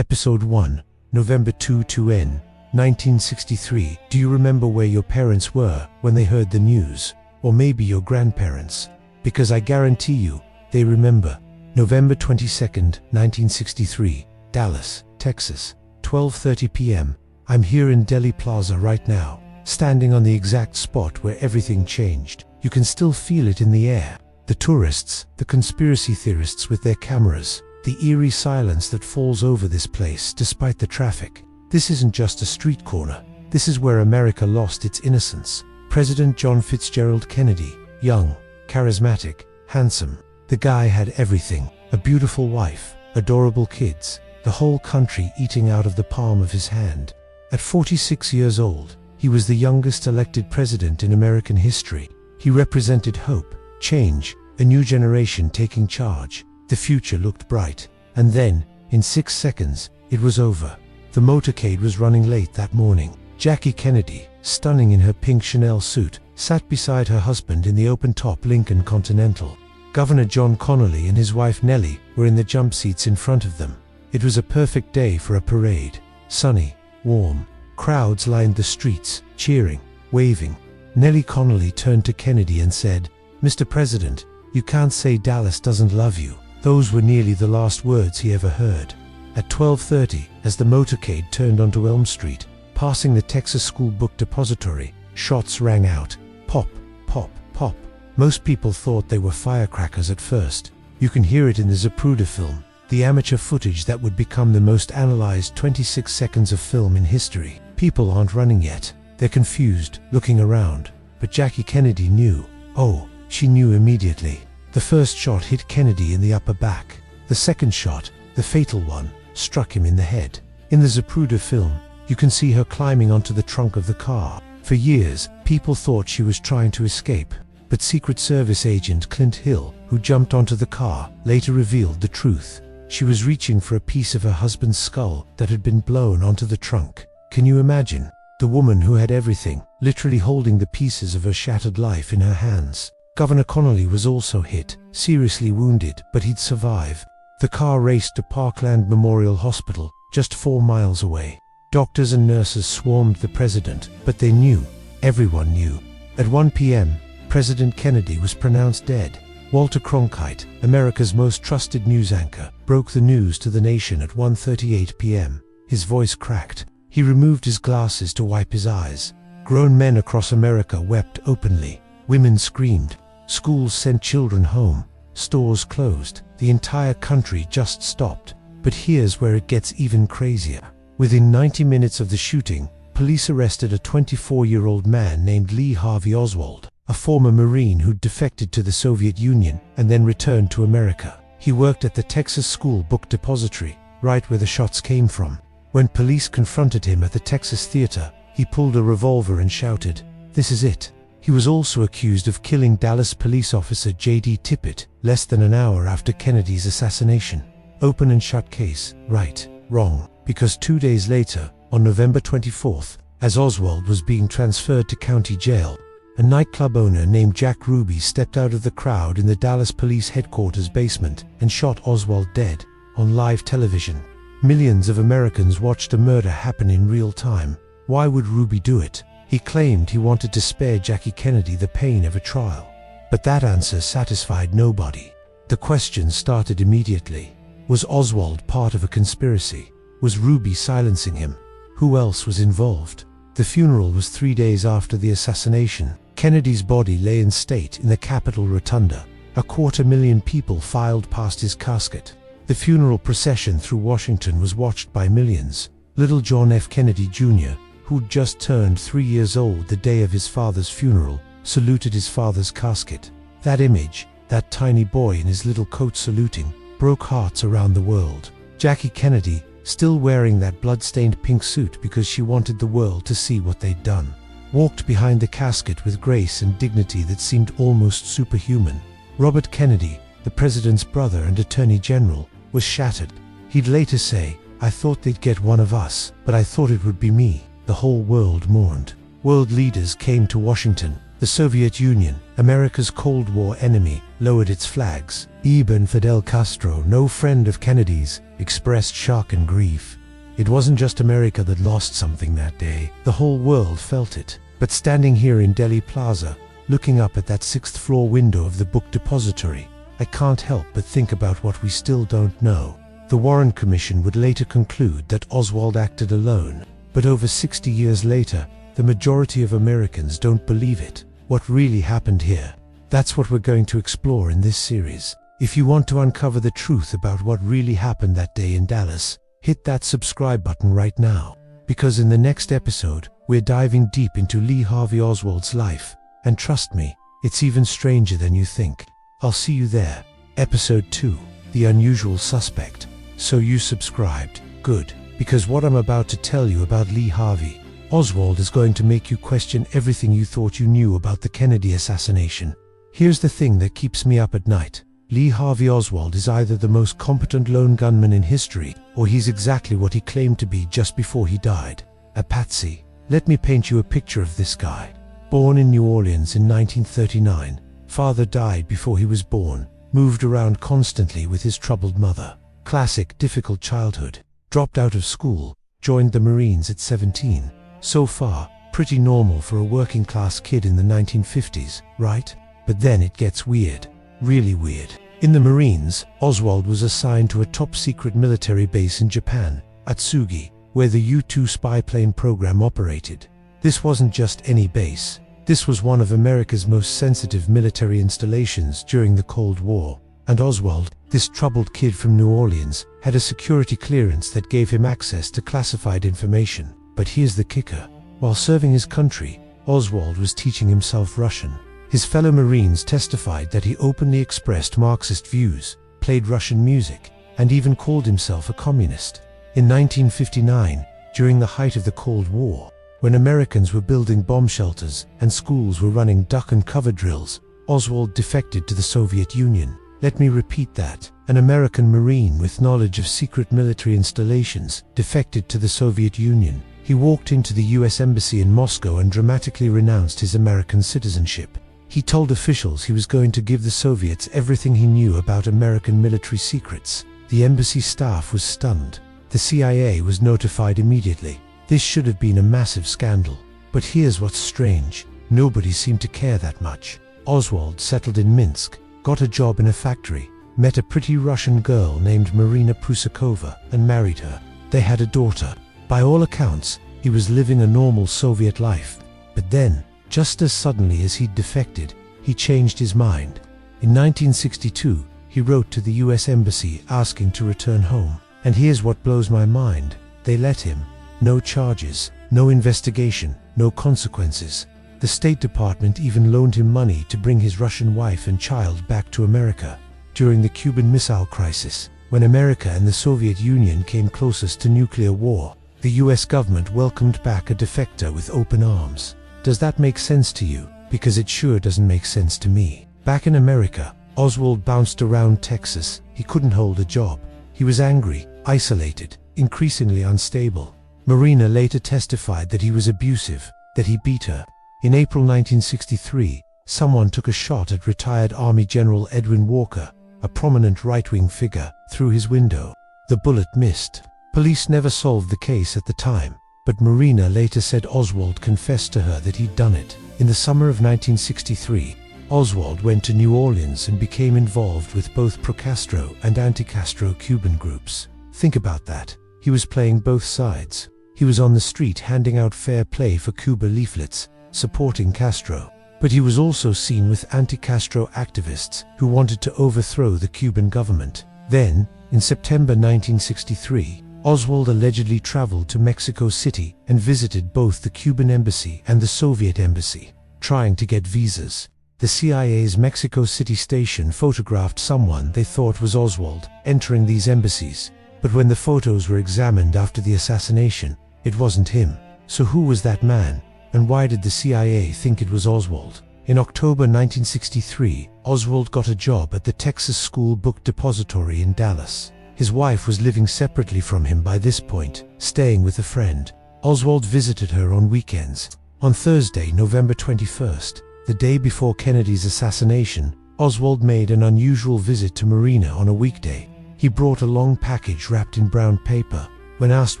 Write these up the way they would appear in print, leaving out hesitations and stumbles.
Episode 1, November 2-N, 1963. Do you remember where your parents were when they heard the news? Or maybe your grandparents? Because I guarantee you, they remember. November 22nd, 1963, Dallas, Texas, 12:30 p.m. I'm here in Dealey Plaza right now, standing on the exact spot where everything changed. You can still feel it in the air. The tourists, the conspiracy theorists with their cameras, the eerie silence that falls over this place despite the traffic. This isn't just a street corner. This is where America lost its innocence. President John Fitzgerald Kennedy, young, charismatic, handsome. The guy had everything: a beautiful wife, adorable kids, the whole country eating out of the palm of his hand. At 46 years old, he was the youngest elected president in American history. He represented hope, change, a new generation taking charge. The future looked bright. And then, in 6 seconds, it was over. The motorcade was running late that morning. Jackie Kennedy, stunning in her pink Chanel suit, sat beside her husband in the open-top Lincoln Continental. Governor John Connally and his wife Nellie were in the jump seats in front of them. It was a perfect day for a parade. Sunny, warm. Crowds lined the streets, cheering, waving. Nellie Connally turned to Kennedy and said, "Mr. President, you can't say Dallas doesn't love you." Those were nearly the last words he ever heard. At 12:30, as the motorcade turned onto Elm Street, passing the Texas School Book Depository, shots rang out. Pop, pop, pop. Most people thought they were firecrackers at first. You can hear it in the Zapruder film, the amateur footage that would become the most analyzed 26 seconds of film in history. People aren't running yet. They're confused, looking around. But Jackie Kennedy knew. Oh, she knew immediately. The first shot hit Kennedy in the upper back. The second shot, the fatal one, struck him in the head. In the Zapruder film, you can see her climbing onto the trunk of the car. For years, people thought she was trying to escape. But Secret Service agent Clint Hill, who jumped onto the car, later revealed the truth. She was reaching for a piece of her husband's skull that had been blown onto the trunk. Can you imagine? The woman who had everything, literally holding the pieces of her shattered life in her hands. Governor Connally was also hit, seriously wounded, but he'd survive. The car raced to Parkland Memorial Hospital, just 4 miles away. Doctors and nurses swarmed the president, but they knew. Everyone knew. At 1 p.m., President Kennedy was pronounced dead. Walter Cronkite, America's most trusted news anchor, broke the news to the nation at 1:38 p.m. His voice cracked. He removed his glasses to wipe his eyes. Grown men across America wept openly. Women screamed. Schools sent children home. Stores closed. The entire country just stopped. But here's where it gets even crazier. Within 90 minutes of the shooting, police arrested a 24-year-old man named Lee Harvey Oswald, a former Marine who'd defected to the Soviet Union and then returned to America. He worked at the Texas School Book Depository, right where the shots came from. When police confronted him at the Texas Theater, he pulled a revolver and shouted, "This is it." He was also accused of killing Dallas police officer J.D. Tippit less than an hour after Kennedy's assassination. Open and shut case, right, wrong, because 2 days later, on November 24th, as Oswald was being transferred to county jail, a nightclub owner named Jack Ruby stepped out of the crowd in the Dallas police headquarters basement and shot Oswald dead, on live television. Millions of Americans watched a murder happen in real time. Why would Ruby do it? He claimed he wanted to spare Jackie Kennedy the pain of a trial. But that answer satisfied nobody. The questions started immediately. Was Oswald part of a conspiracy? Was Ruby silencing him? Who else was involved? The funeral was 3 days after the assassination. Kennedy's body lay in state in the Capitol Rotunda. 250,000 people filed past his casket. The funeral procession through Washington was watched by millions. Little John F. Kennedy Jr., who'd just turned 3 years old the day of his father's funeral, saluted his father's casket. That image, that tiny boy in his little coat saluting, broke hearts around the world. Jackie Kennedy, still wearing that blood-stained pink suit because she wanted the world to see what they'd done, walked behind the casket with grace and dignity that seemed almost superhuman. Robert Kennedy, the president's brother and attorney general, was shattered. He'd later say, "I thought they'd get one of us, but I thought it would be me." The whole world mourned. World leaders came to Washington. The Soviet Union, America's Cold War enemy, lowered its flags. Even Fidel Castro, no friend of Kennedy's, expressed shock and grief. It wasn't just America that lost something that day. The whole world felt it. But standing here in Dealey Plaza, looking up at that 6th floor window of the book depository, I can't help but think about what we still don't know. The Warren Commission would later conclude that Oswald acted alone, but over 60 years later, the majority of Americans don't believe it. What really happened here? That's what we're going to explore in this series. If you want to uncover the truth about what really happened that day in Dallas, hit that subscribe button right now. Because in the next episode, we're diving deep into Lee Harvey Oswald's life. And trust me, it's even stranger than you think. I'll see you there. Episode 2, The Unusual Suspect. So you subscribed. Good. Because what I'm about to tell you about Lee Harvey Oswald is going to make you question everything you thought you knew about the Kennedy assassination. Here's the thing that keeps me up at night. Lee Harvey Oswald is either the most competent lone gunman in history, or he's exactly what he claimed to be just before he died. A patsy. Let me paint you a picture of this guy. Born in New Orleans in 1939, father died before he was born, moved around constantly with his troubled mother. Classic difficult childhood. Dropped out of school, joined the Marines at 17. So far, pretty normal for a working class kid in the 1950s, right? But then it gets weird. Really weird. In the Marines, Oswald was assigned to a top-secret military base in Japan, Atsugi, where the U-2 spy plane program operated. This wasn't just any base. This was one of America's most sensitive military installations during the Cold War. And Oswald, this troubled kid from New Orleans, had a security clearance that gave him access to classified information. But here's the kicker. While serving his country, Oswald was teaching himself Russian. His fellow Marines testified that he openly expressed Marxist views, played Russian music, and even called himself a communist. In 1959, during the height of the Cold War, when Americans were building bomb shelters and schools were running duck and cover drills, Oswald defected to the Soviet Union. Let me repeat that. An American Marine with knowledge of secret military installations defected to the Soviet Union. He walked into the US Embassy in Moscow and dramatically renounced his American citizenship. He told officials he was going to give the Soviets everything he knew about American military secrets. The embassy staff was stunned. The CIA was notified immediately. This should have been a massive scandal. But here's what's strange. Nobody seemed to care that much. Oswald settled in Minsk, got a job in a factory, met a pretty Russian girl named Marina Prusakova and married her. They had a daughter. By all accounts, he was living a normal Soviet life. But then, just as suddenly as he'd defected, he changed his mind. In 1962, he wrote to the US Embassy asking to return home. And here's what blows my mind. They let him. No charges, no investigation, no consequences. The State Department even loaned him money to bring his Russian wife and child back to America. During the Cuban Missile Crisis, when America and the Soviet Union came closest to nuclear war, the US government welcomed back a defector with open arms. Does that make sense to you? Because it sure doesn't make sense to me. Back in America, Oswald bounced around Texas. He couldn't hold a job. He was angry, isolated, increasingly unstable. Marina later testified that he was abusive, that he beat her. In April 1963, someone took a shot at retired Army General Edwin Walker, a prominent right-wing figure, through his window. The bullet missed. Police never solved the case at the time, but Marina later said Oswald confessed to her that he'd done it. In the summer of 1963, Oswald went to New Orleans and became involved with both pro-Castro and anti-Castro Cuban groups. Think about that. He was playing both sides. He was on the street handing out fair play for Cuba leaflets, supporting Castro. But he was also seen with anti-Castro activists who wanted to overthrow the Cuban government. Then, in September 1963, Oswald allegedly traveled to Mexico City and visited both the Cuban embassy and the Soviet embassy, trying to get visas. The CIA's Mexico City station photographed someone they thought was Oswald entering these embassies. But when the photos were examined after the assassination, it wasn't him. So who was that man? And why did the CIA think it was Oswald? In October 1963, Oswald got a job at the Texas School Book Depository in Dallas. His wife was living separately from him by this point, staying with a friend. Oswald visited her on weekends. On Thursday, November 21st, the day before Kennedy's assassination, Oswald made an unusual visit to Marina on a weekday. He brought a long package wrapped in brown paper. When asked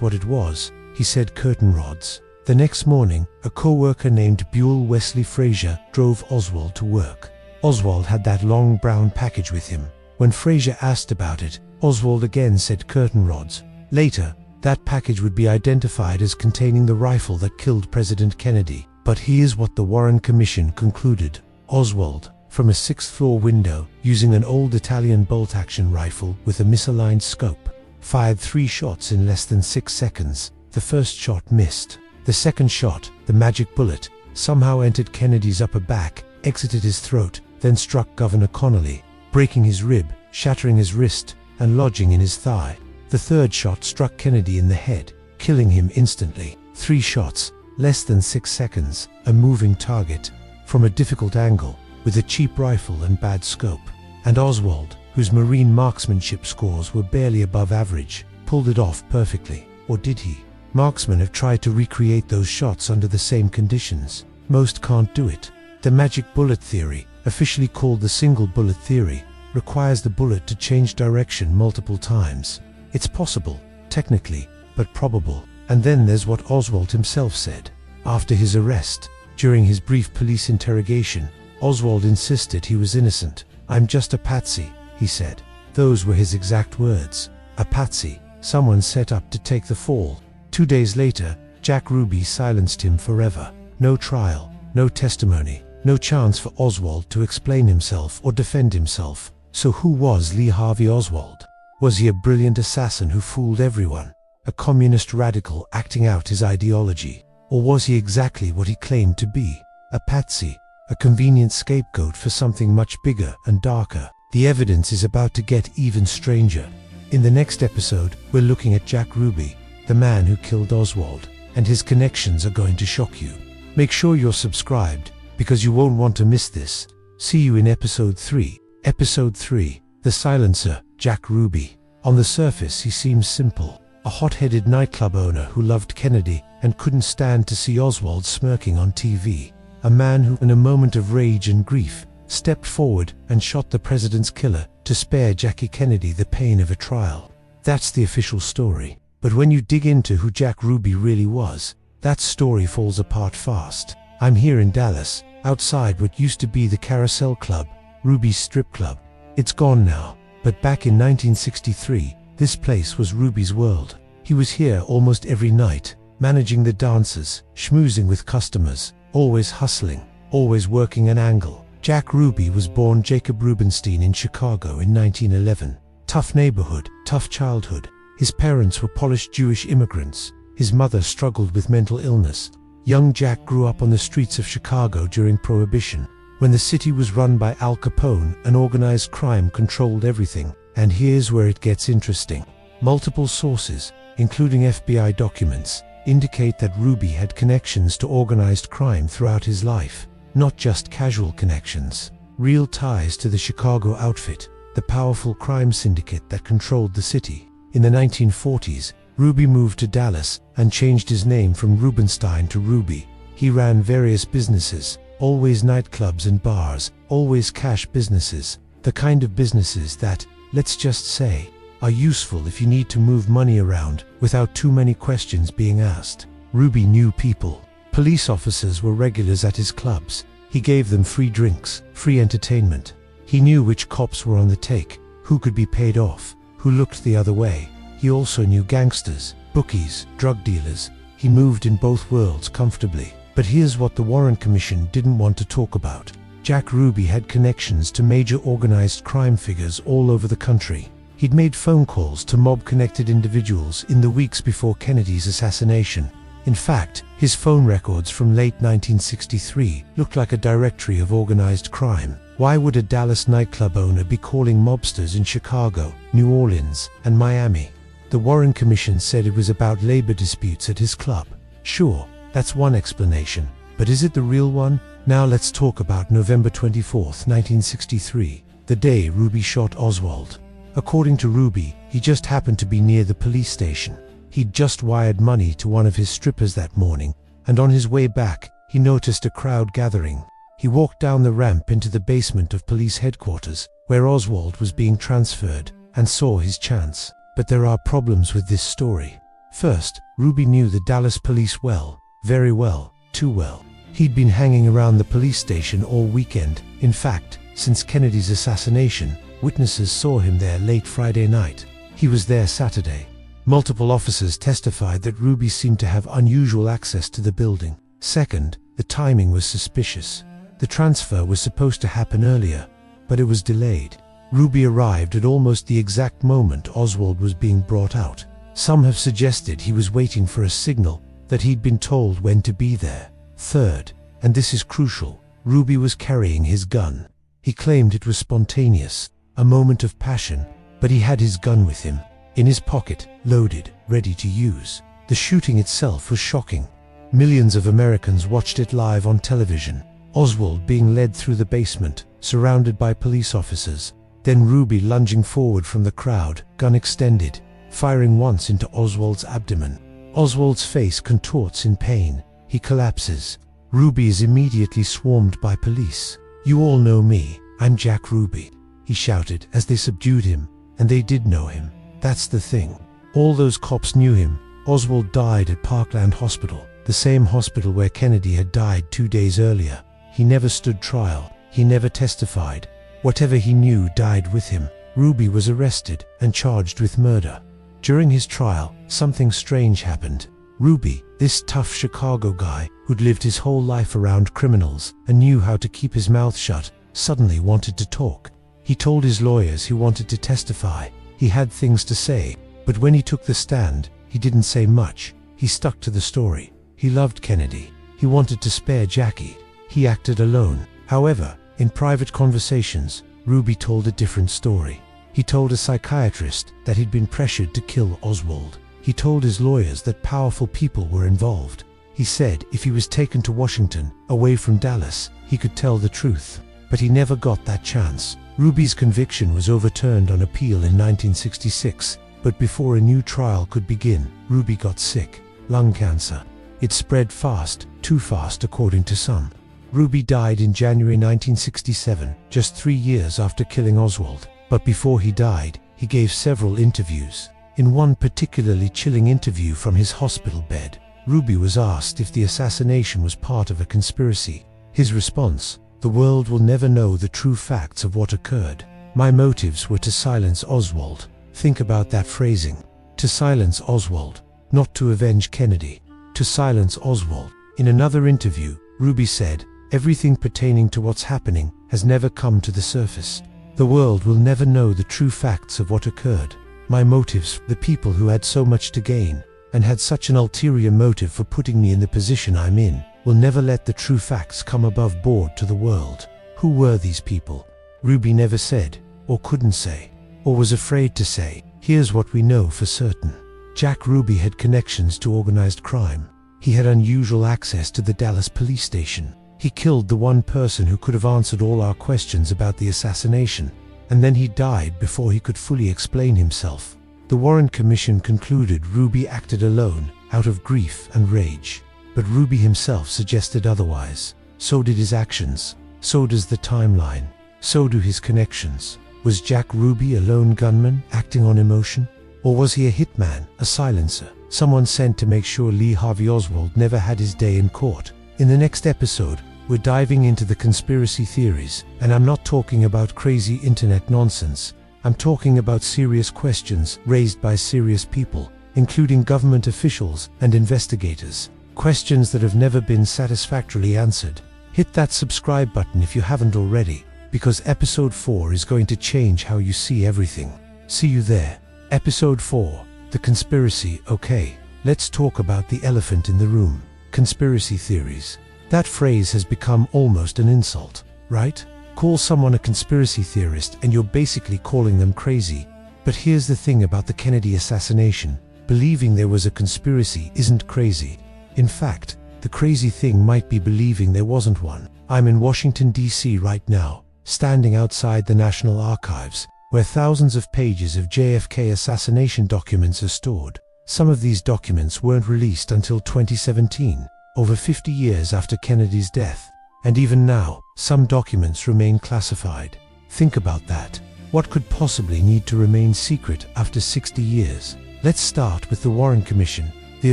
what it was, he said curtain rods. The next morning, a co-worker named Buell Wesley Frazier drove Oswald to work. Oswald had that long brown package with him. When Frazier asked about it, Oswald again said curtain rods. Later, that package would be identified as containing the rifle that killed President Kennedy. But here's what the Warren Commission concluded. Oswald, from a 6th-floor window, using an old Italian bolt-action rifle with a misaligned scope, fired 3 shots in less than 6 seconds. The first shot missed. The second shot, the magic bullet, somehow entered Kennedy's upper back, exited his throat, then struck Governor Connolly, breaking his rib, shattering his wrist, and lodging in his thigh. The third shot struck Kennedy in the head, killing him instantly. 3 shots, less than 6 seconds, a moving target, from a difficult angle, with a cheap rifle and bad scope. And Oswald, whose Marine marksmanship scores were barely above average, pulled it off perfectly. Or did he? Marksmen have tried to recreate those shots under the same conditions. Most can't do it. The magic bullet theory, officially called the single bullet theory, requires the bullet to change direction multiple times. It's possible, technically, but probable. And then there's what Oswald himself said. After his arrest, during his brief police interrogation, Oswald insisted he was innocent. "I'm just a patsy," he said. Those were his exact words. A patsy, someone set up to take the fall. 2 days later, Jack Ruby silenced him forever. No trial, no testimony, no chance for Oswald to explain himself or defend himself. So who was Lee Harvey Oswald? Was he a brilliant assassin who fooled everyone? A communist radical acting out his ideology? Or was he exactly what he claimed to be? A patsy, a convenient scapegoat for something much bigger and darker? The evidence is about to get even stranger. In the next episode, we're looking at Jack Ruby, the man who killed Oswald, and his connections are going to shock you. Make sure you're subscribed, because you won't want to miss this. See you in Episode 3. Episode 3, The Silencer, Jack Ruby. On the surface, he seems simple. A hot-headed nightclub owner who loved Kennedy and couldn't stand to see Oswald smirking on TV. A man who, in a moment of rage and grief, stepped forward and shot the president's killer to spare Jackie Kennedy the pain of a trial. That's the official story. But when you dig into who Jack Ruby really was, that story falls apart fast. I'm here in Dallas, outside what used to be the Carousel Club, Ruby's strip club. It's gone now, but back in 1963, this place was Ruby's world. He was here almost every night, managing the dancers, schmoozing with customers, always hustling, always working an angle. Jack Ruby was born Jacob Rubenstein in Chicago in 1911. Tough neighborhood, tough childhood. His parents were polished Jewish immigrants. His mother struggled with mental illness. Young Jack grew up on the streets of Chicago during Prohibition, when the city was run by Al Capone and organized crime controlled everything. And here's where it gets interesting. Multiple sources, including FBI documents, indicate that Ruby had connections to organized crime throughout his life. Not just casual connections. Real ties to the Chicago outfit, the powerful crime syndicate that controlled the city. In the 1940s, Ruby moved to Dallas and changed his name from Rubenstein to Ruby. He ran various businesses, always nightclubs and bars, always cash businesses, the kind of businesses that, let's just say, are useful if you need to move money around without too many questions being asked. Ruby knew people. Police officers were regulars at his clubs. He gave them free drinks, free entertainment. He knew which cops were on the take, who could be paid off, who looked the other way. He also knew gangsters, bookies, drug dealers. He moved in both worlds comfortably. But here's what the Warren Commission didn't want to talk about. Jack Ruby had connections to major organized crime figures all over the country. He'd made phone calls to mob-connected individuals in the weeks before Kennedy's assassination. In fact, his phone records from late 1963 looked like a directory of organized crime. Why would a Dallas nightclub owner be calling mobsters in Chicago, New Orleans, and Miami? The Warren Commission said it was about labor disputes at his club. Sure, that's one explanation, but is it the real one? Now let's talk about November 24th, 1963, the day Ruby shot Oswald. According to Ruby, he just happened to be near the police station. He'd just wired money to one of his strippers that morning, and on his way back, he noticed a crowd gathering. He walked down the ramp into the basement of police headquarters, where Oswald was being transferred. and saw his chance. But there are problems with this story. First, Ruby knew the Dallas police well, very well, too well. He'd been hanging around the police station all weekend. In fact, since Kennedy's assassination, witnesses saw him there late Friday night. He was there Saturday. Multiple officers testified that Ruby seemed to have unusual access to the building. Second, the timing was suspicious. The transfer was supposed to happen earlier, but it was delayed. Ruby arrived at almost the exact moment Oswald was being brought out. Some have suggested he was waiting for a signal, that he'd been told when to be there. Third, and this is crucial, Ruby was carrying his gun. He claimed it was spontaneous, a moment of passion, but he had his gun with him, in his pocket, loaded, ready to use. The shooting itself was shocking. Millions of Americans watched it live on television. Oswald being led through the basement, surrounded by police officers. Then Ruby lunging forward from the crowd, gun extended, firing once into Oswald's abdomen. Oswald's face contorts in pain. He collapses. Ruby is immediately swarmed by police. "You all know me, I'm Jack Ruby," he shouted as they subdued him, and they did know him. That's the thing. All those cops knew him. Oswald died at Parkland Hospital, the same hospital where Kennedy had died 2 days earlier. He never stood trial. He never testified. Whatever he knew died with him. Ruby was arrested and charged with murder. During his trial, something strange happened. Ruby, this tough Chicago guy who'd lived his whole life around criminals and knew how to keep his mouth shut, suddenly wanted to talk. He told his lawyers he wanted to testify. He had things to say, but when he took the stand, he didn't say much. He stuck to the story. He loved Kennedy. He wanted to spare Jackie. He acted alone. However, in private conversations, Ruby told a different story. He told a psychiatrist that he'd been pressured to kill Oswald. He told his lawyers that powerful people were involved. He said if he was taken to Washington, away from Dallas, he could tell the truth. But he never got that chance. Ruby's conviction was overturned on appeal in 1966, but before a new trial could begin, Ruby got sick, lung cancer. It spread fast, too fast according to some. Ruby died in January 1967, just 3 years after killing Oswald. But before he died, he gave several interviews. In one particularly chilling interview from his hospital bed, Ruby was asked if the assassination was part of a conspiracy. His response: "The world will never know the true facts of what occurred. My motives were to silence Oswald." Think about that phrasing. To silence Oswald, not to avenge Kennedy. To silence Oswald. In another interview, Ruby said, "Everything pertaining to what's happening has never come to the surface. The world will never know the true facts of what occurred. My motives, the people who had so much to gain, and had such an ulterior motive for putting me in the position I'm in, will never let the true facts come above board to the world." Who were these people? Ruby never said, or couldn't say, or was afraid to say. Here's what we know for certain. Jack Ruby had connections to organized crime. He had unusual access to the Dallas police station. He killed the one person who could have answered all our questions about the assassination, and then he died before he could fully explain himself. The Warren Commission concluded Ruby acted alone, out of grief and rage. But Ruby himself suggested otherwise. So did his actions. So does the timeline. So do his connections. Was Jack Ruby a lone gunman, acting on emotion? Or was he a hitman, a silencer, someone sent to make sure Lee Harvey Oswald never had his day in court? In the next episode, we're diving into the conspiracy theories, and I'm not talking about crazy internet nonsense. I'm talking about serious questions raised by serious people, including government officials and investigators. Questions that have never been satisfactorily answered. Hit that subscribe button if you haven't already, because episode 4 is going to change how you see everything. See you there. Episode 4, The Conspiracy. Okay, let's talk about the elephant in the room. Conspiracy theories. That phrase has become almost an insult, right? Call someone a conspiracy theorist and you're basically calling them crazy. But here's the thing about the Kennedy assassination. Believing there was a conspiracy isn't crazy. In fact, the crazy thing might be believing there wasn't one. I'm in Washington, D.C. right now, standing outside the National Archives, where thousands of pages of JFK assassination documents are stored. Some of these documents weren't released until 2017. Over 50 years after Kennedy's death. And even now, some documents remain classified. Think about that. What could possibly need to remain secret after 60 years? Let's start with the Warren Commission, the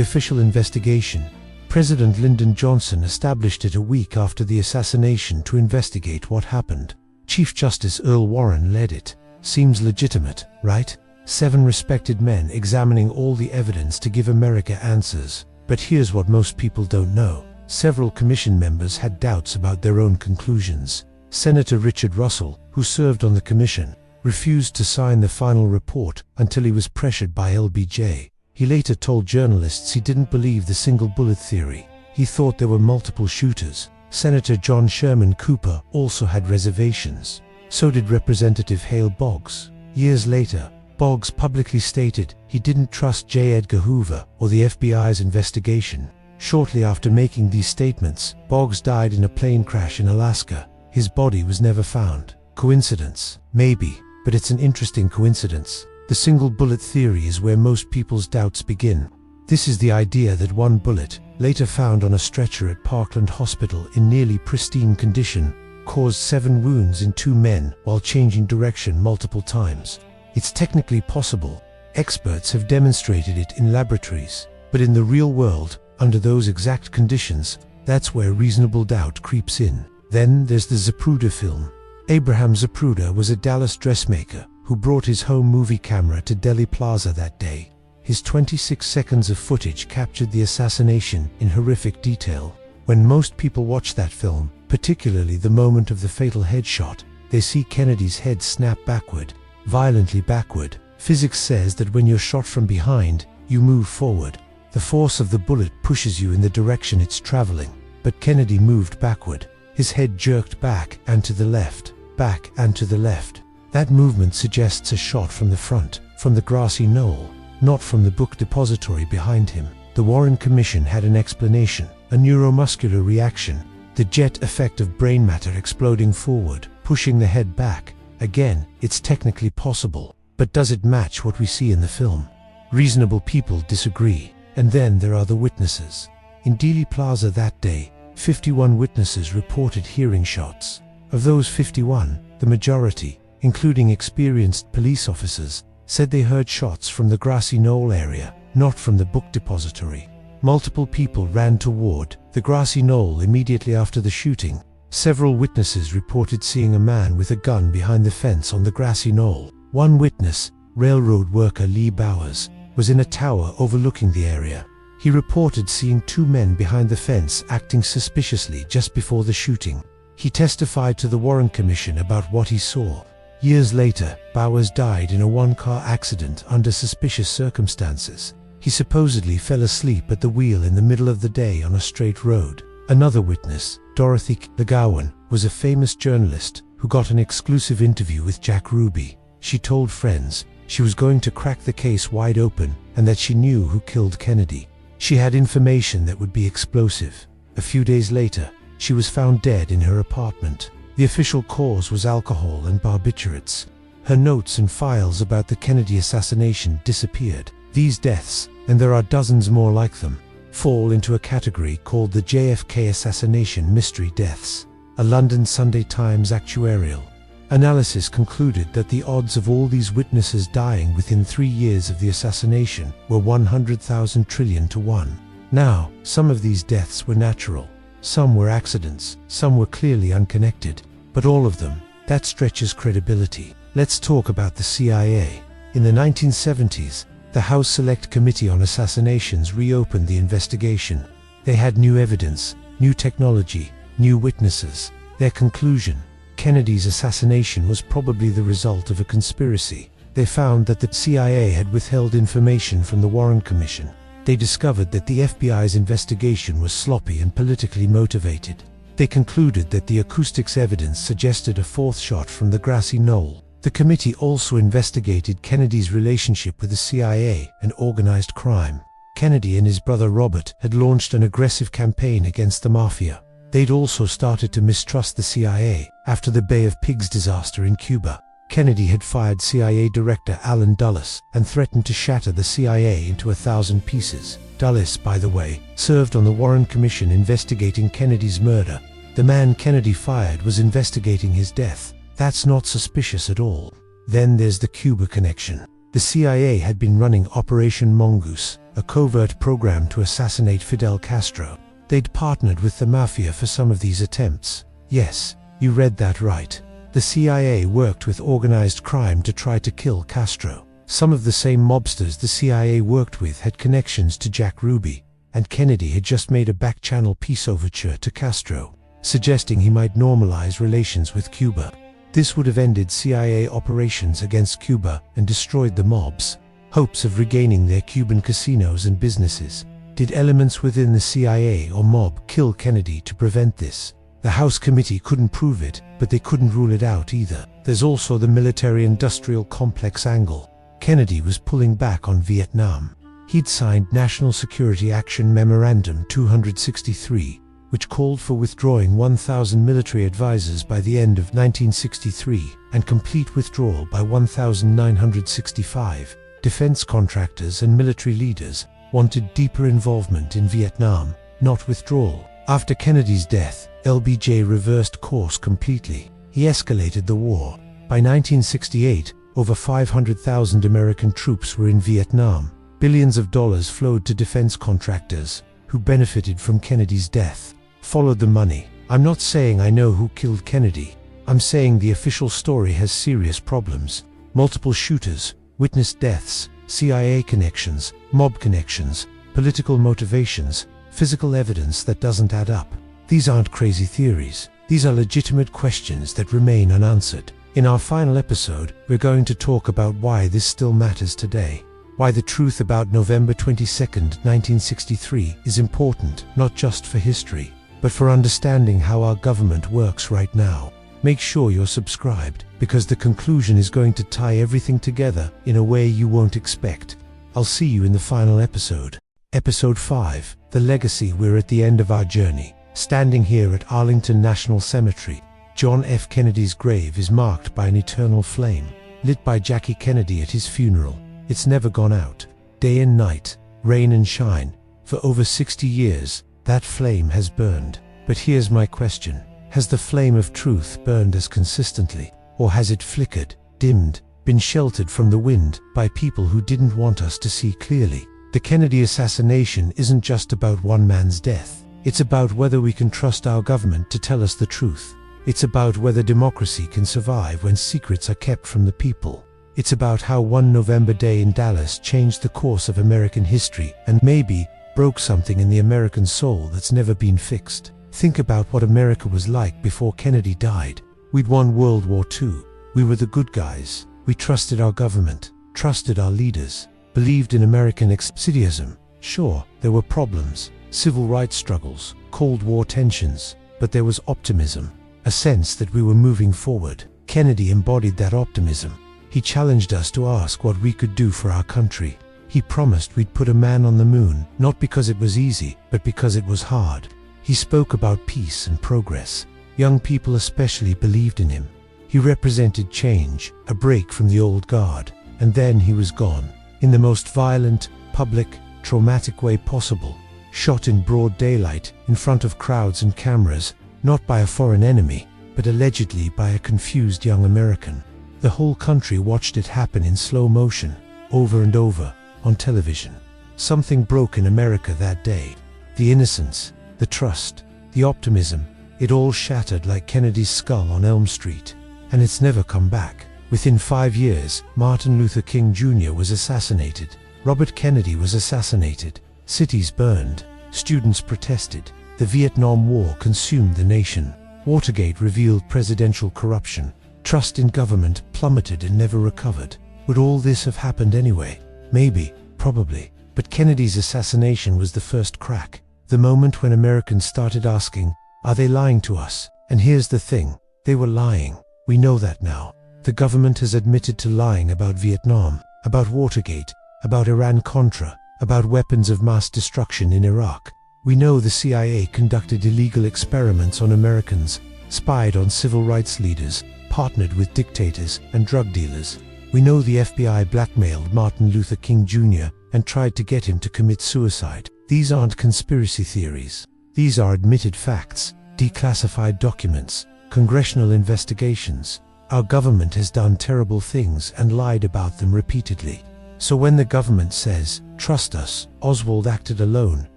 official investigation. President Lyndon Johnson established it a week after the assassination to investigate what happened. Chief Justice Earl Warren led it. Seems legitimate, right? 7 respected men examining all the evidence to give America answers. But here's what most people don't know. Several commission members had doubts about their own conclusions. Senator Richard Russell, who served on the commission, refused to sign the final report until he was pressured by LBJ. He later told journalists he didn't believe the single bullet theory. He thought there were multiple shooters. Senator John Sherman Cooper also had reservations. So did Representative Hale Boggs. Years later, Boggs publicly stated he didn't trust J. Edgar Hoover or the FBI's investigation. Shortly after making these statements, Boggs died in a plane crash in Alaska. His body was never found. Coincidence? Maybe, but it's an interesting coincidence. The single bullet theory is where most people's doubts begin. This is the idea that one bullet, later found on a stretcher at Parkland Hospital in nearly pristine condition, caused 7 wounds in 2 men while changing direction multiple times. It's technically possible. Experts have demonstrated it in laboratories. But in the real world, under those exact conditions, that's where reasonable doubt creeps in. Then there's the Zapruder film. Abraham Zapruder was a Dallas dressmaker who brought his home movie camera to Dealey Plaza that day. His 26 seconds of footage captured the assassination in horrific detail. When most people watch that film, particularly the moment of the fatal headshot, they see Kennedy's head snap backward, violently backward. Physics says that when you're shot from behind, you move forward. The force of the bullet pushes you in the direction it's traveling. But Kennedy moved backward. His head jerked back and to the left, back and to the left. That movement suggests a shot from the front, from the grassy knoll, not from the book depository behind him. The Warren Commission had an explanation, a neuromuscular reaction, the jet effect of brain matter exploding forward, pushing the head back. Again, it's technically possible, but does it match what we see in the film? Reasonable people disagree. And then there are the witnesses. In Dealey Plaza that day, 51 witnesses reported hearing shots. Of those 51, the majority, including experienced police officers, said they heard shots from the grassy knoll area, not from the book depository. Multiple people ran toward the grassy knoll immediately after the shooting. Several witnesses reported seeing a man with a gun behind the fence on the grassy knoll. One witness, railroad worker Lee Bowers, was in a tower overlooking the area. He reported seeing 2 men behind the fence acting suspiciously just before the shooting. He testified to the Warren Commission about what he saw. Years later, Bowers died in a 1-car accident under suspicious circumstances. He supposedly fell asleep at the wheel in the middle of the day on a straight road. Another witness, Dorothy McGowan, was a famous journalist who got an exclusive interview with Jack Ruby. She told friends she was going to crack the case wide open and that she knew who killed Kennedy. She had information that would be explosive. A few days later, she was found dead in her apartment. The official cause was alcohol and barbiturates. Her notes and files about the Kennedy assassination disappeared. These deaths, and there are dozens more like them, fall into a category called the JFK Assassination Mystery Deaths. A London Sunday Times actuarial analysis concluded that the odds of all these witnesses dying within 3 years of the assassination were 100,000 trillion to 1. Now, some of these deaths were natural, some were accidents, some were clearly unconnected, but all of them, that stretches credibility. Let's talk about the CIA. In the 1970s, the House Select Committee on Assassinations reopened the investigation. They had new evidence, new technology, new witnesses. Their conclusion: Kennedy's assassination was probably the result of a conspiracy. They found that the CIA had withheld information from the Warren Commission. They discovered that the FBI's investigation was sloppy and politically motivated. They concluded that the acoustics evidence suggested a 4th shot from the grassy knoll. The committee also investigated Kennedy's relationship with the CIA and organized crime. Kennedy and his brother Robert had launched an aggressive campaign against the mafia. They'd also started to mistrust the CIA after the Bay of Pigs disaster in Cuba. Kennedy had fired CIA Director Allen Dulles and threatened to shatter the CIA into 1,000 pieces. Dulles, by the way, served on the Warren Commission investigating Kennedy's murder. The man Kennedy fired was investigating his death. That's not suspicious at all. Then there's the Cuba connection. The CIA had been running Operation Mongoose, a covert program to assassinate Fidel Castro. They'd partnered with the mafia for some of these attempts. Yes, you read that right. The CIA worked with organized crime to try to kill Castro. Some of the same mobsters the CIA worked with had connections to Jack Ruby, and Kennedy had just made a back-channel peace overture to Castro, suggesting he might normalize relations with Cuba. This would have ended CIA operations against Cuba and destroyed the mob's hopes of regaining their Cuban casinos and businesses. Did elements within the CIA or mob kill Kennedy to prevent this? The House committee couldn't prove it, but they couldn't rule it out either. There's also the military-industrial complex angle. Kennedy was pulling back on Vietnam. He'd signed National Security Action Memorandum 263, which called for withdrawing 1,000 military advisors by the end of 1963 and complete withdrawal by 1965. Defense contractors and military leaders wanted deeper involvement in Vietnam, not withdrawal. After Kennedy's death, LBJ reversed course completely. He escalated the war. By 1968, over 500,000 American troops were in Vietnam. Billions of dollars flowed to defense contractors, who benefited from Kennedy's death. Followed the money. I'm not saying I know who killed Kennedy. I'm saying the official story has serious problems. Multiple shooters, witness deaths, CIA connections, mob connections, political motivations, physical evidence that doesn't add up. These aren't crazy theories. These are legitimate questions that remain unanswered. In our final episode, we're going to talk about why this still matters today. Why the truth about November 22, 1963 is important, not just for history, but for understanding how our government works right now. Make sure you're subscribed, because the conclusion is going to tie everything together in a way you won't expect. I'll see you in the final episode. Episode 5, The Legacy. We're at the end of our journey. Standing here at Arlington National Cemetery, John F. Kennedy's grave is marked by an eternal flame, lit by Jackie Kennedy at his funeral. It's never gone out. Day and night, rain and shine. For over 60 years, that flame has burned. But here's my question. Has the flame of truth burned as consistently? Or has it flickered, dimmed, been sheltered from the wind by people who didn't want us to see clearly? The Kennedy assassination isn't just about one man's death. It's about whether we can trust our government to tell us the truth. It's about whether democracy can survive when secrets are kept from the people. It's about how one November day in Dallas changed the course of American history and maybe broke something in the American soul that's never been fixed. Think about what America was like before Kennedy died. We'd won World War II. We were the good guys. We trusted our government, trusted our leaders, believed in American exceptionalism. Sure, there were problems, civil rights struggles, Cold War tensions, but there was optimism, a sense that we were moving forward. Kennedy embodied that optimism. He challenged us to ask what we could do for our country. He promised we'd put a man on the moon, not because it was easy, but because it was hard. He spoke about peace and progress. Young people especially believed in him. He represented change, a break from the old guard, and then he was gone. In the most violent, public, traumatic way possible. Shot in broad daylight, in front of crowds and cameras, not by a foreign enemy, but allegedly by a confused young American. The whole country watched it happen in slow motion, over and over, on television. Something broke in America that day. The innocence, the trust, the optimism, it all shattered like Kennedy's skull on Elm Street. And it's never come back. Within 5 years, Martin Luther King Jr. was assassinated. Robert Kennedy was assassinated. Cities burned. Students protested. The Vietnam War consumed the nation. Watergate revealed presidential corruption. Trust in government plummeted and never recovered. Would all this have happened anyway? Maybe, probably. But Kennedy's assassination was the first crack. The moment when Americans started asking, are they lying to us? And here's the thing, they were lying. We know that now. The government has admitted to lying about Vietnam, about Watergate, about Iran-Contra, about weapons of mass destruction in Iraq. We know the CIA conducted illegal experiments on Americans, spied on civil rights leaders, partnered with dictators and drug dealers. We know the FBI blackmailed Martin Luther King Jr. and tried to get him to commit suicide. These aren't conspiracy theories. These are admitted facts, declassified documents, congressional investigations. Our government has done terrible things and lied about them repeatedly. So when the government says, "Trust us, Oswald acted alone,"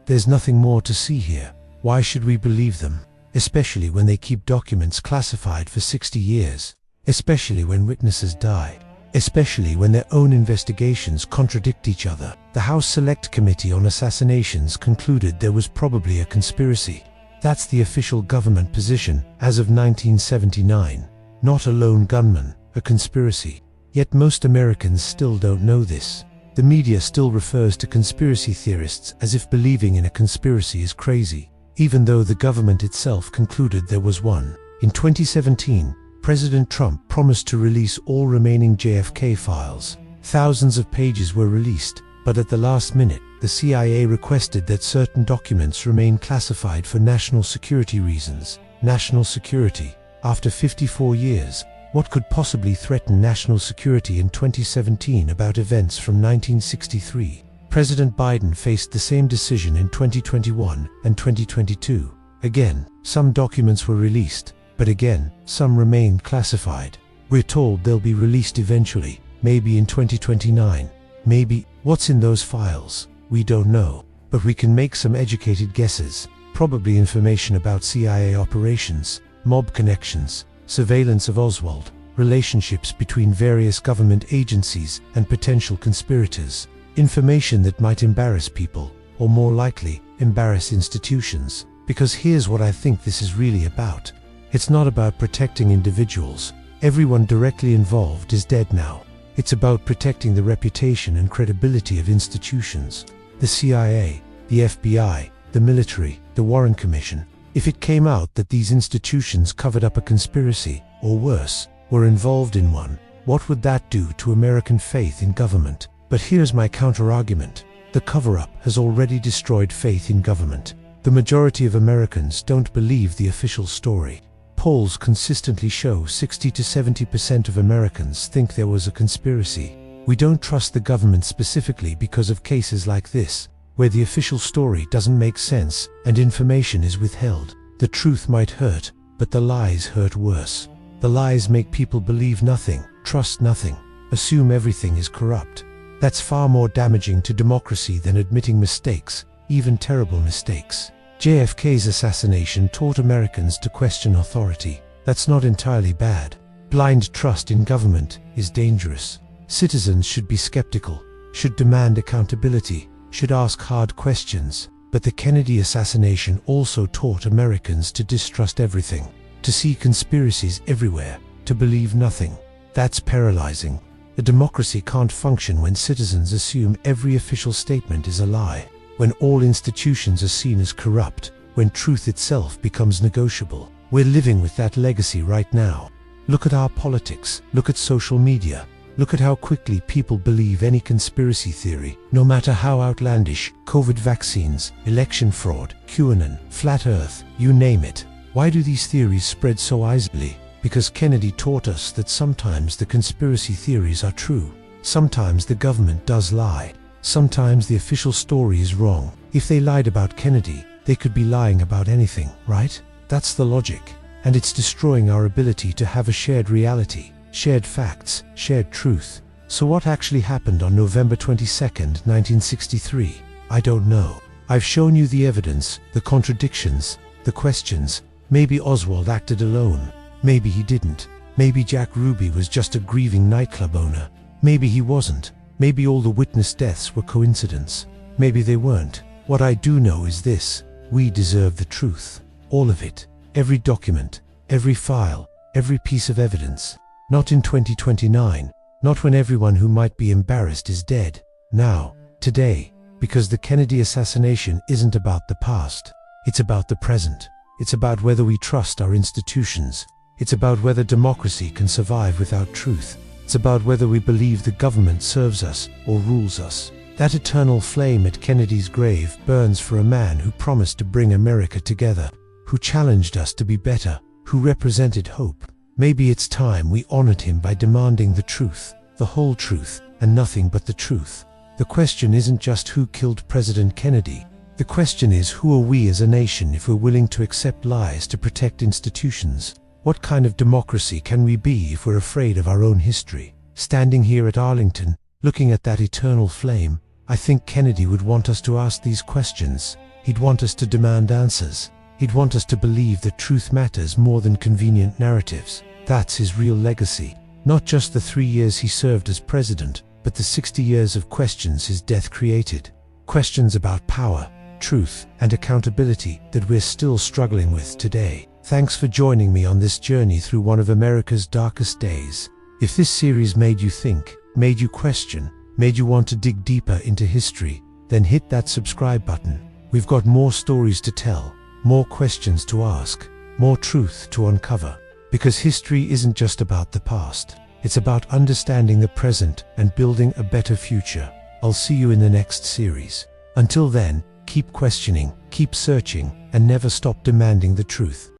there's nothing more to see here. Why should we believe them? Especially when they keep documents classified for 60 years. Especially when witnesses die. Especially when their own investigations contradict each other. The House Select Committee on Assassinations concluded there was probably a conspiracy. That's the official government position as of 1979. Not a lone gunman, a conspiracy. Yet most Americans still don't know this. The media still refers to conspiracy theorists as if believing in a conspiracy is crazy, even though the government itself concluded there was one. In 2017, President Trump promised to release all remaining JFK files. Thousands of pages were released, but at the last minute, the CIA requested that certain documents remain classified for national security reasons. National security. After 54 years, what could possibly threaten national security in 2017 about events from 1963? President Biden faced the same decision in 2021 and 2022. Again, some documents were released, but again, some remain classified. We're told they'll be released eventually, maybe in 2029. Maybe. What's in those files? We don't know, but we can make some educated guesses. Probably information about CIA operations, mob connections, surveillance of Oswald, relationships between various government agencies and potential conspirators, information that might embarrass people, or more likely, embarrass institutions. Because here's what I think this is really about. It's not about protecting individuals. Everyone directly involved is dead now. It's about protecting the reputation and credibility of institutions. The CIA, the FBI, the military, the Warren Commission. If it came out that these institutions covered up a conspiracy, or worse, were involved in one, what would that do to American faith in government? But here's my counter-argument. The cover-up has already destroyed faith in government. The majority of Americans don't believe the official story. Polls consistently show 60 to 70% of Americans think there was a conspiracy. We don't trust the government specifically because of cases like this, where the official story doesn't make sense and information is withheld. The truth might hurt, but the lies hurt worse. The lies make people believe nothing, trust nothing, assume everything is corrupt. That's far more damaging to democracy than admitting mistakes, even terrible mistakes. JFK's assassination taught Americans to question authority. That's not entirely bad. Blind trust in government is dangerous. Citizens should be skeptical, should demand accountability, should ask hard questions. But the Kennedy assassination also taught Americans to distrust everything, to see conspiracies everywhere, to believe nothing. That's paralyzing. A democracy can't function when citizens assume every official statement is a lie, when all institutions are seen as corrupt, when truth itself becomes negotiable. We're living with that legacy right now. Look at our politics, look at social media. Look at how quickly people believe any conspiracy theory, no matter how outlandish. COVID vaccines, election fraud, QAnon, flat earth, you name it. Why do these theories spread so easily? Because Kennedy taught us that sometimes the conspiracy theories are true. Sometimes the government does lie. Sometimes the official story is wrong. If they lied about Kennedy, they could be lying about anything, right? That's the logic. And it's destroying our ability to have a shared reality. Shared facts, shared truth. So what actually happened on November 22nd, 1963? I don't know. I've shown you the evidence, the contradictions, the questions. Maybe Oswald acted alone. Maybe he didn't. Maybe Jack Ruby was just a grieving nightclub owner. Maybe he wasn't. Maybe all the witness deaths were coincidence. Maybe they weren't. What I do know is this: we deserve the truth. All of it. Every document, every file, every piece of evidence. Not in 2029, not when everyone who might be embarrassed is dead. Now, today, because the Kennedy assassination isn't about the past. It's about the present. It's about whether we trust our institutions. It's about whether democracy can survive without truth. It's about whether we believe the government serves us or rules us. That eternal flame at Kennedy's grave burns for a man who promised to bring America together, who challenged us to be better, who represented hope. Maybe it's time we honored him by demanding the truth, the whole truth, and nothing but the truth. The question isn't just who killed President Kennedy. The question is, who are we as a nation if we're willing to accept lies to protect institutions? What kind of democracy can we be if we're afraid of our own history? Standing here at Arlington, looking at that eternal flame, I think Kennedy would want us to ask these questions. He'd want us to demand answers. He'd want us to believe that truth matters more than convenient narratives. That's his real legacy. Not just the 3 years he served as president, but the 60 years of questions his death created. Questions about power, truth, and accountability that we're still struggling with today. Thanks for joining me on this journey through one of America's darkest days. If this series made you think, made you question, made you want to dig deeper into history, then hit that subscribe button. We've got more stories to tell, more questions to ask, more truth to uncover. Because history isn't just about the past. It's about understanding the present and building a better future. I'll see you in the next series. Until then, keep questioning, keep searching, and never stop demanding the truth.